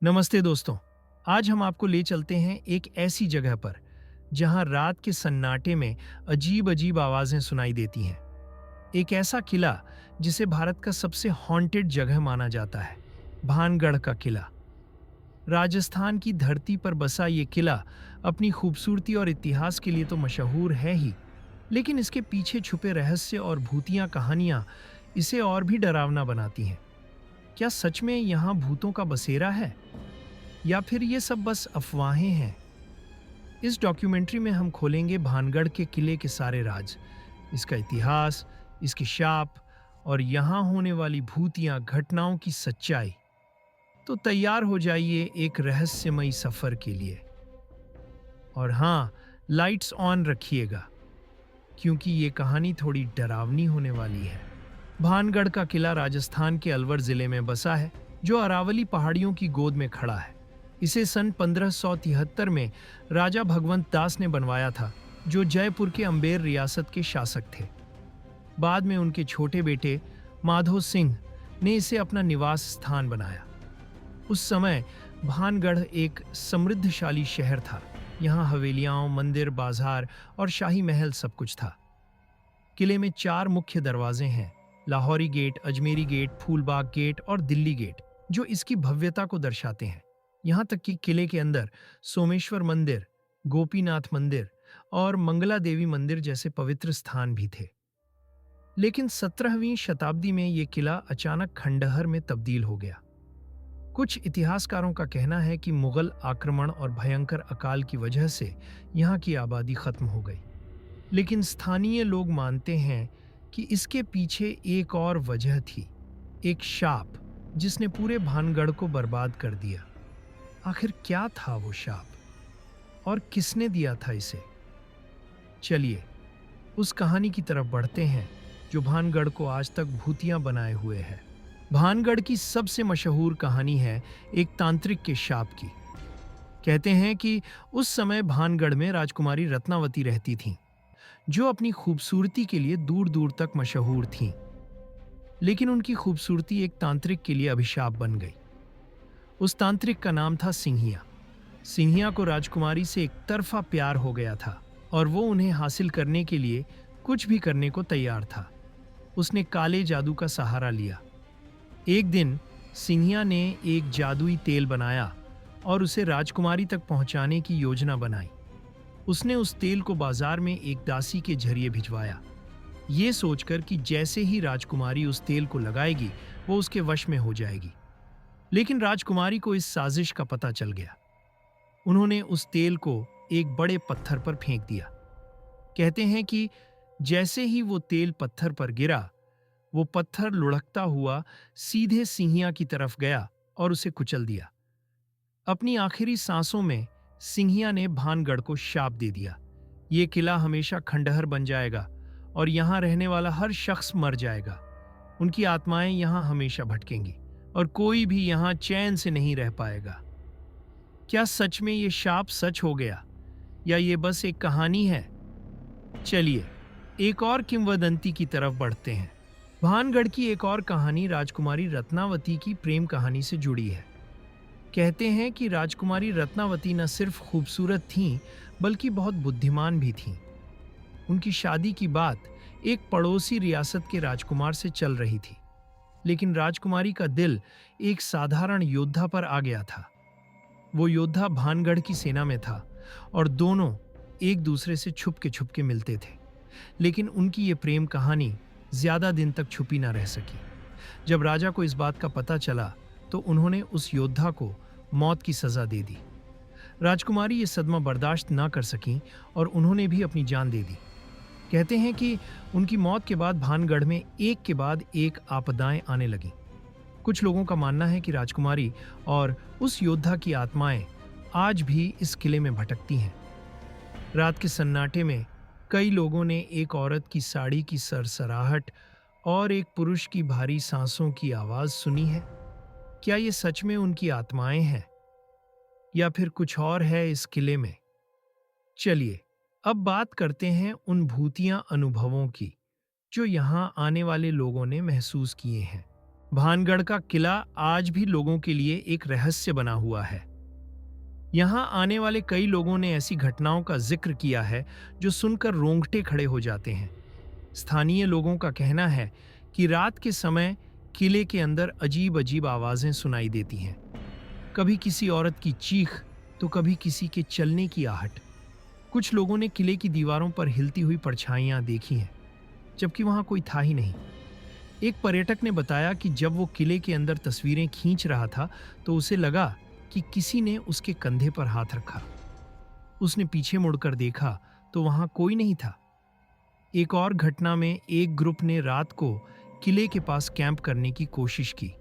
नमस्ते दोस्तों। आज हम आपको ले चलते हैं एक ऐसी जगह पर जहां रात के सन्नाटे में अजीब अजीब आवाजें सुनाई देती हैं। एक ऐसा किला जिसे भारत का सबसे हॉन्टेड जगह माना जाता है, भानगढ़ का किला। राजस्थान की धरती पर बसा ये किला अपनी खूबसूरती और इतिहास के लिए तो मशहूर है ही, लेकिन इसके पीछे छुपे रहस्य और भूतिया कहानियां इसे और भी डरावना बनाती हैं। क्या सच में यहाँ भूतों का बसेरा है, या फिर ये सब बस अफवाहें हैं? इस डॉक्यूमेंट्री में हम खोलेंगे भानगढ़ के किले के सारे राज, इसका इतिहास, इसकी शाप और यहाँ होने वाली भूतिया घटनाओं की सच्चाई। तो तैयार हो जाइए एक रहस्यमयी सफर के लिए। और हाँ, लाइट्स ऑन रखिएगा, क्योंकि ये कहानी थोड़ी डरावनी होने वाली है। भानगढ़ का किला राजस्थान के अलवर जिले में बसा है, जो अरावली पहाड़ियों की गोद में खड़ा है। इसे सन 1573 में राजा भगवंत दास ने बनवाया था, जो जयपुर के अम्बेर रियासत के शासक थे। बाद में उनके छोटे बेटे माधो सिंह ने इसे अपना निवास स्थान बनाया। उस समय भानगढ़ एक समृद्धशाली शहर था। यहाँ हवेलियां, मंदिर, बाजार और शाही महल सब कुछ था। किले में 4 मुख्य दरवाजे हैं: Lahori gate, Ajmeri gate, Phoolbagh gate और दिल्ली गेट, जो इसकी भव्यता को दर्शाते हैं। यहाँ तक कि किले के अंदर सोमेश्वर मंदिर, गोपीनाथ मंदिर और मंगला देवी मंदिर जैसे पवित्र स्थान भी थे। लेकिन 17वीं शताब्दी में यह किला अचानक खंडहर में तब्दील हो गया। कुछ इतिहासकारों का कहना है कि मुगल आक्रमण और भयंकर अकाल की वजह से यहाँ की आबादी खत्म हो गई। लेकिन स्थानीय लोग मानते हैं कि इसके पीछे एक और वजह थी, एक शाप जिसने पूरे भानगढ़ को बर्बाद कर दिया। आखिर क्या था वो शाप और किसने दिया था इसे? चलिए उस कहानी की तरफ बढ़ते हैं जो भानगढ़ को आज तक भूतिया बनाए हुए है। भानगढ़ की सबसे मशहूर कहानी है एक तांत्रिक के शाप की। कहते हैं कि उस समय भानगढ़ में राजकुमारी रत्नावती रहती थीं, जो अपनी खूबसूरती के लिए दूर दूर तक मशहूर थीं। लेकिन उनकी खूबसूरती एक तांत्रिक के लिए अभिशाप बन गई। उस तांत्रिक का नाम था सिंहिया। सिंहिया को राजकुमारी से एक तरफा प्यार हो गया था और वो उन्हें हासिल करने के लिए कुछ भी करने को तैयार था। उसने काले जादू का सहारा लिया। एक दिन सिंहिया ने एक जादुई तेल बनाया और उसे राजकुमारी तक पहुंचाने की योजना बनाई। उसने उस तेल को बाजार में एक दासी के जरिए भिजवाया, ये सोचकर कि जैसे ही राजकुमारी उस तेल को लगाएगी वो उसके वश में हो जाएगी। लेकिन राजकुमारी को इस साजिश का पता चल गया। उन्होंने उस तेल को एक बड़े पत्थर पर फेंक दिया। कहते हैं कि जैसे ही वो तेल पत्थर पर गिरा, वो पत्थर लुढ़कता हुआ सीधे सिंहिया की तरफ गया और उसे कुचल दिया। अपनी आखिरी सांसों में सिंहिया ने भानगढ़ को शाप दे दिया, ये किला हमेशा खंडहर बन जाएगा और यहाँ रहने वाला हर शख्स मर जाएगा। उनकी आत्माएं यहाँ हमेशा भटकेंगी और कोई भी यहाँ चैन से नहीं रह पाएगा। क्या सच में ये शाप सच हो गया, या ये बस एक कहानी है? चलिए एक और किंवदंती की तरफ बढ़ते हैं। भानगढ़ की एक और कहानी राजकुमारी रत्नावती की प्रेम कहानी से जुड़ी है। कहते हैं कि राजकुमारी रत्नावती न सिर्फ खूबसूरत थीं, बल्कि बहुत बुद्धिमान भी थीं। उनकी शादी की बात एक पड़ोसी रियासत के राजकुमार से चल रही थी, लेकिन राजकुमारी का दिल एक साधारण योद्धा पर आ गया था। वो योद्धा भानगढ़ की सेना में था और दोनों एक दूसरे से छुप के मिलते थे। लेकिन उनकी ये प्रेम कहानी ज्यादा दिन तक छुपी ना रह सकी। जब राजा को इस बात का पता चला तो उन्होंने उस योद्धा को मौत की सजा दे दी। राजकुमारी ये सदमा बर्दाश्त ना कर सकीं और उन्होंने भी अपनी जान दे दी। कहते हैं कि उनकी मौत के बाद भानगढ़ में एक के बाद एक आपदाएं आने लगीं। कुछ लोगों का मानना है कि राजकुमारी और उस योद्धा की आत्माएं आज भी इस किले में भटकती हैं। रात के सन्नाटे में कई लोगों ने एक औरत की साड़ी की सरसराहट और एक पुरुष की भारी सांसों की आवाज सुनी है। क्या ये सच में उनकी आत्माएं हैं, या फिर कुछ और है इस किले में? चलिए अब बात करते हैं उन भूतिया अनुभवों की जो यहाँ आने वाले लोगों ने महसूस किए हैं। भानगढ़ का किला आज भी लोगों के लिए एक रहस्य बना हुआ है। यहाँ आने वाले कई लोगों ने ऐसी घटनाओं का जिक्र किया है जो सुनकर रोंगटे खड़े हो जाते हैं। स्थानीय लोगों का कहना है कि रात के समय किले के अंदर अजीब अजीब आवाजें सुनाई देती हैं। कभी किसी औरत की चीख तो कभी किसी के चलने की आहट। कुछ लोगों ने किले की दीवारों पर हिलती हुई परछाइयां देखी हैं, जबकि वहां कोई था ही नहीं। एक पर्यटक ने बताया कि जब वो किले के अंदर तस्वीरें खींच रहा था तो उसे लगा कि किसी ने उसके कंधे पर हाथ रखा। उसने पीछे मुड़कर देखा तो वहां कोई नहीं था। एक और घटना में एक ग्रुप ने रात को किले के पास कैंप करने की कोशिश की,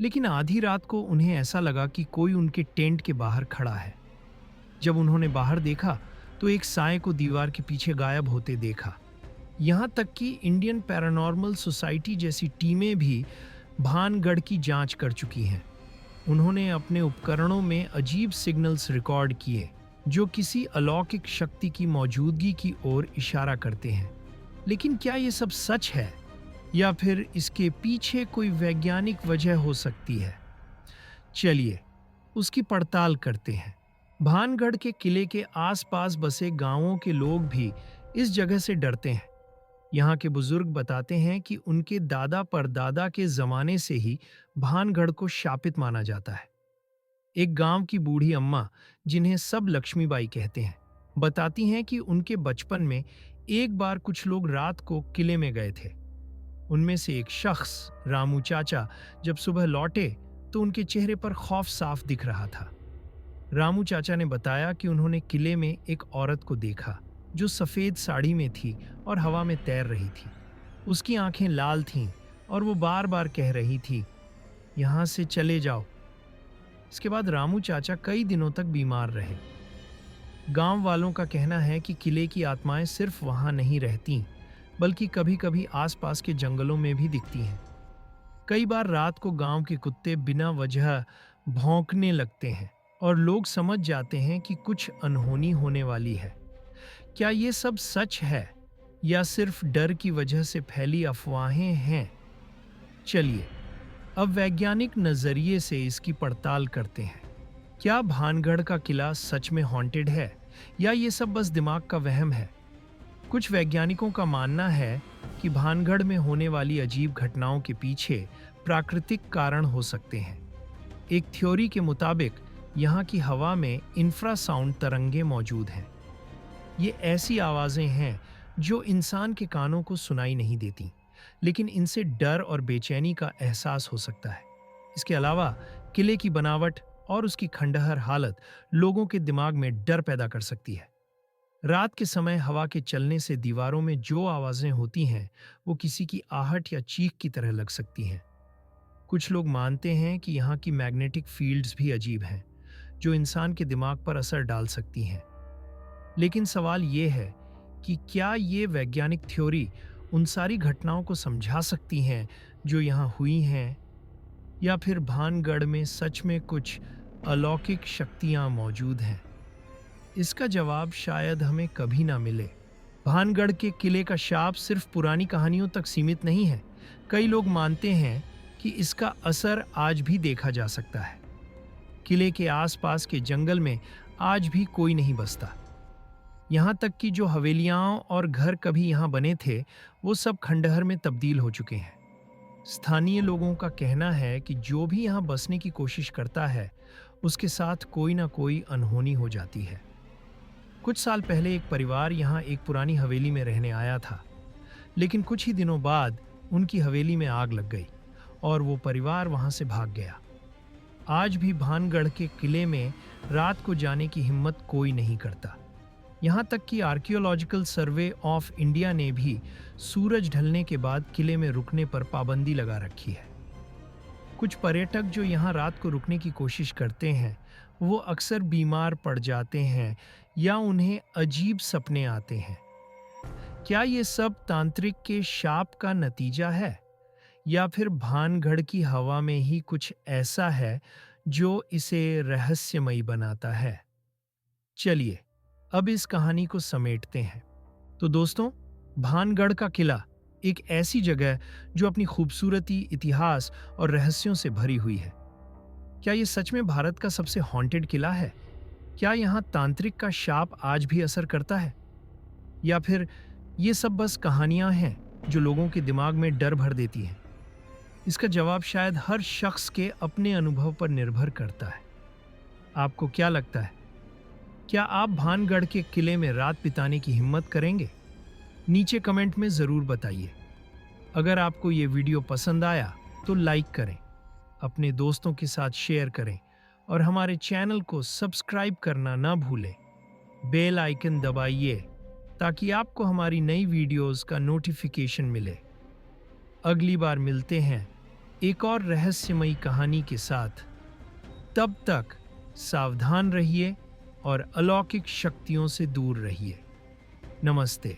लेकिन आधी रात को उन्हें ऐसा लगा कि कोई उनके टेंट के बाहर खड़ा है। जब उन्होंने बाहर देखा तो एक साए को दीवार के पीछे गायब होते देखा। यहाँ तक कि इंडियन पैरानॉर्मल सोसाइटी जैसी टीमें भी भानगढ़ की जांच कर चुकी हैं। उन्होंने अपने उपकरणों में अजीब सिग्नल्स रिकॉर्ड किए जो किसी अलौकिक शक्ति की मौजूदगी की ओर इशारा करते हैं। लेकिन क्या ये सब सच है या फिर इसके पीछे कोई वैज्ञानिक वजह हो सकती है? चलिए उसकी पड़ताल करते हैं। भानगढ़ के किले के आसपास बसे गांवों के लोग भी इस जगह से डरते हैं। यहाँ के बुजुर्ग बताते हैं कि उनके दादा परदादा के जमाने से ही भानगढ़ को शापित माना जाता है। एक गांव की बूढ़ी अम्मा, जिन्हें सब लक्ष्मीबाई कहते हैं, बताती हैं कि उनके बचपन में एक बार कुछ लोग रात को किले में गए थे। उनमें से एक शख्स, रामू चाचा, जब सुबह लौटे तो उनके चेहरे पर खौफ साफ दिख रहा था। रामू चाचा ने बताया कि उन्होंने किले में एक औरत को देखा जो सफेद साड़ी में थी और हवा में तैर रही थी। उसकी आंखें लाल थीं और वो बार बार कह रही थी, "यहां से चले जाओ।" इसके बाद रामू चाचा कई दिनों तक बीमार रहे। गांव वालों का कहना है कि किले की आत्माएं सिर्फ वहां नहीं रहती, बल्कि कभी कभी आसपास के जंगलों में भी दिखती हैं। कई बार रात को गांव के कुत्ते बिना वजह भौंकने लगते हैं और लोग समझ जाते हैं कि कुछ अनहोनी होने वाली है। क्या ये सब सच है या सिर्फ डर की वजह से फैली अफवाहें हैं? चलिए अब वैज्ञानिक नजरिए से इसकी पड़ताल करते हैं। क्या भानगढ़ का किला सच में हॉन्टेड है या ये सब बस दिमाग का वहम है? कुछ वैज्ञानिकों का मानना है कि भानगढ़ में होने वाली अजीब घटनाओं के पीछे प्राकृतिक कारण हो सकते हैं। एक थ्योरी के मुताबिक यहाँ की हवा में इंफ्रासाउंड तरंगे मौजूद हैं। ये ऐसी आवाजें हैं जो इंसान के कानों को सुनाई नहीं देती, लेकिन इनसे डर और बेचैनी का एहसास हो सकता है। इसके अलावा किले की बनावट और उसकी खंडहर हालत लोगों के दिमाग में डर पैदा कर सकती है। रात के समय हवा के चलने से दीवारों में जो आवाजें होती हैं वो किसी की आहट या चीख की तरह लग सकती हैं। कुछ लोग मानते हैं कि यहाँ की मैग्नेटिक फील्ड्स भी अजीब हैं, जो इंसान के दिमाग पर असर डाल सकती हैं। लेकिन सवाल ये है कि क्या ये वैज्ञानिक थ्योरी उन सारी घटनाओं को समझा सकती हैं जो यहाँ हुई हैं, या फिर भानगढ़ में सच में कुछ अलौकिक शक्तियाँ मौजूद हैं? इसका जवाब शायद हमें कभी ना मिले। भानगढ़ के किले का शाप सिर्फ पुरानी कहानियों तक सीमित नहीं है। कई लोग मानते हैं कि इसका असर आज भी देखा जा सकता है। किले के आसपास के जंगल में आज भी कोई नहीं बसता। यहाँ तक कि जो हवेलियाँ और घर कभी यहाँ बने थे, वो सब खंडहर में तब्दील हो चुके हैं। स्थानीय लोगों का कहना है कि जो भी यहाँ बसने की कोशिश करता है, उसके साथ कोई ना कोई अनहोनी हो जाती है। कुछ साल पहले एक परिवार यहाँ एक पुरानी हवेली में रहने आया था, लेकिन कुछ ही दिनों बाद उनकी हवेली में आग लग गई और वो परिवार वहाँ से भाग गया। आज भी भानगढ़ के किले में रात को जाने की हिम्मत कोई नहीं करता। यहाँ तक कि आर्कियोलॉजिकल सर्वे ऑफ इंडिया ने भी सूरज ढलने के बाद किले में रुकने पर पाबंदी लगा रखी है। कुछ पर्यटक जो यहाँ रात को रुकने की कोशिश करते हैं, वो अक्सर बीमार पड़ जाते हैं या उन्हें अजीब सपने आते हैं। क्या ये सब तांत्रिक के शाप का नतीजा है या फिर भानगढ़ की हवा में ही कुछ ऐसा है जो इसे रहस्यमयी बनाता है? चलिए अब इस कहानी को समेटते हैं। तो दोस्तों, भानगढ़ का किला एक ऐसी जगह जो अपनी खूबसूरती, इतिहास और रहस्यों से भरी हुई है। क्या ये सच में भारत का सबसे हॉन्टेड किला है? क्या यहाँ तांत्रिक का शाप आज भी असर करता है? या फिर ये सब बस कहानियां हैं जो लोगों के दिमाग में डर भर देती हैं? इसका जवाब शायद हर शख्स के अपने अनुभव पर निर्भर करता है। आपको क्या लगता है? क्या आप भानगढ़ के किले में रात बिताने की हिम्मत करेंगे? नीचे कमेंट में ज़रूर बताइए। अगर आपको ये वीडियो पसंद आया तो लाइक करें, अपने दोस्तों के साथ शेयर करें और हमारे चैनल को सब्सक्राइब करना ना भूलें। बेल आइकन दबाइए ताकि आपको हमारी नई वीडियोस का नोटिफिकेशन मिले। अगली बार मिलते हैं एक और रहस्यमयी कहानी के साथ। तब तक सावधान रहिए और अलौकिक शक्तियों से दूर रहिए। नमस्ते।